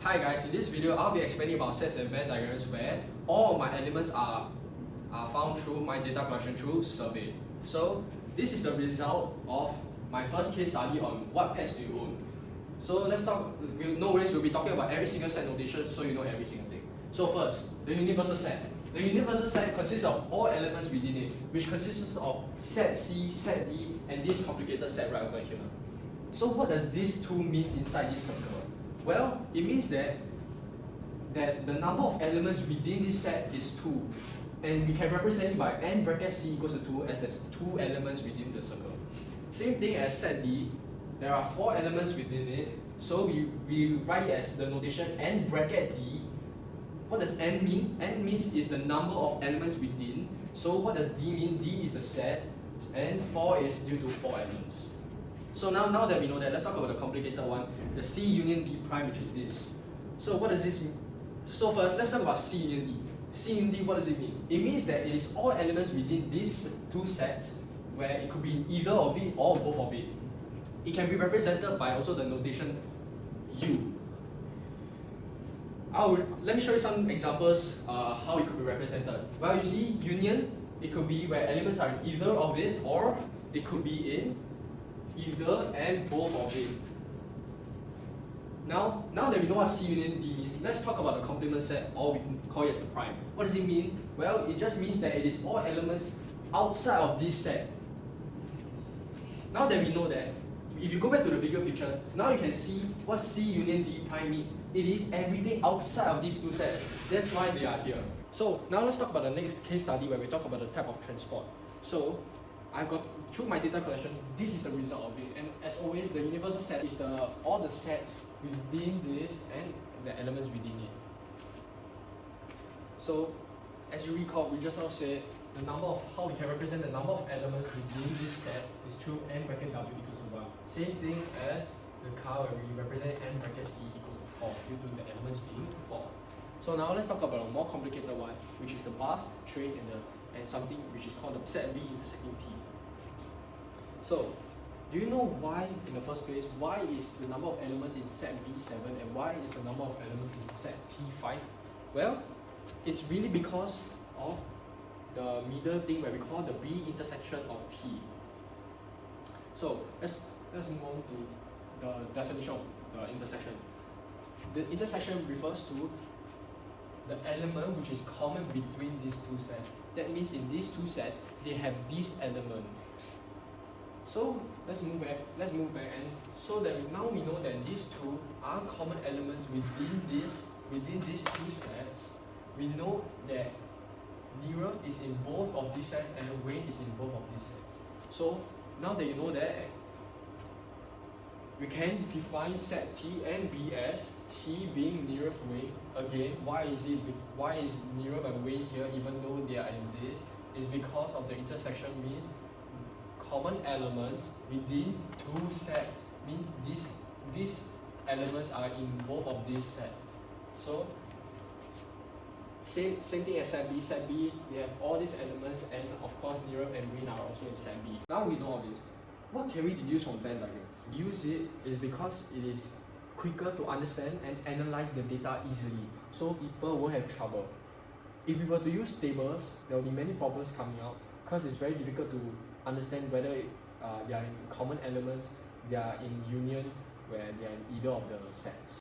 Hi guys, in this video I'll be explaining about sets and Venn diagrams where all of my elements are found through my data collection through survey. So this is the result of my first case study on what pets do you own. So let's talk, no worries, we'll be talking about every single set notation so you know every single thing. So first, the universal set. The universal set consists of all elements within it, which consists of set C, set D, and this complicated set right over here. So what does these two mean inside this circle? Well, it means that the number of elements within this set is 2. And we can represent it by n bracket C equals to 2 as there's 2 elements within the circle. Same thing as set D, there are 4 elements within it, so we write it as the notation n bracket D. What does n mean? N means is the number of elements within. So what does D mean? D is the set, and 4 is due to 4 elements. So now that we know that, let's talk about the complicated one, the C union D prime, which is this. So what does this mean? So first, let's talk about C union D. C union D, what does it mean? It means that it is all elements within these two sets, where it could be in either of it or both of it. It can be represented by also the notation U. Let me show you some examples how it could be represented. Well, you see, union, it could be where elements are in either of it, or it could be in either and both of it. Now that we know what C union D is, let's talk about the complement set, or we can call it as the prime. What does it mean? Well, it just means that it is all elements outside of this set. Now that we know that, if you go back to the bigger picture, now you can see what C union D prime means. It is everything outside of these two sets. That's why they are here. So now let's talk about the next case study where we talk about the type of transport. So I got through my data collection, this is the result of it. And as always, the universal set is all the sets within this and the elements within it. So as you recall, we just now said the number of how we can represent the number of elements within this set is through n bracket W equals to 1. Same thing as the car where we represent n bracket C equals to 4 due to the elements being 4. So now let's talk about a more complicated one, which is the bus, train, and something which is called the set B intersecting T. So, do you know why in the first place, why is the number of elements in set B7 and why is the number of elements in set T5? Well, it's really because of the middle thing where we call the B intersection of T. So let's move on to the definition of the intersection. The intersection refers to the element which is common between these two sets. That means in these two sets, they have this element. So let's move back and so that now we know that these two are common elements within these two sets. We know that Nirav is in both of these sets and Wayne is in both of these sets. So now that you know that, we can define set T and B as T being Nirav Wayne. Again, why is Nirav and Wayne here even though they are in this? Is because of the intersection means common elements within two sets, means these elements are in both of these sets. So same thing as set B. Set B, we have all these elements, and of course Nirav and Wayne are also in set B. Now we know all this. What can we deduce from Venn diagram? Use it is because it is quicker to understand and analyze the data easily, so people won't have trouble. If we were to use tables, there will be many problems coming out because it's very difficult to understand whether they are in common elements, they are in union, where they are in either of the sets.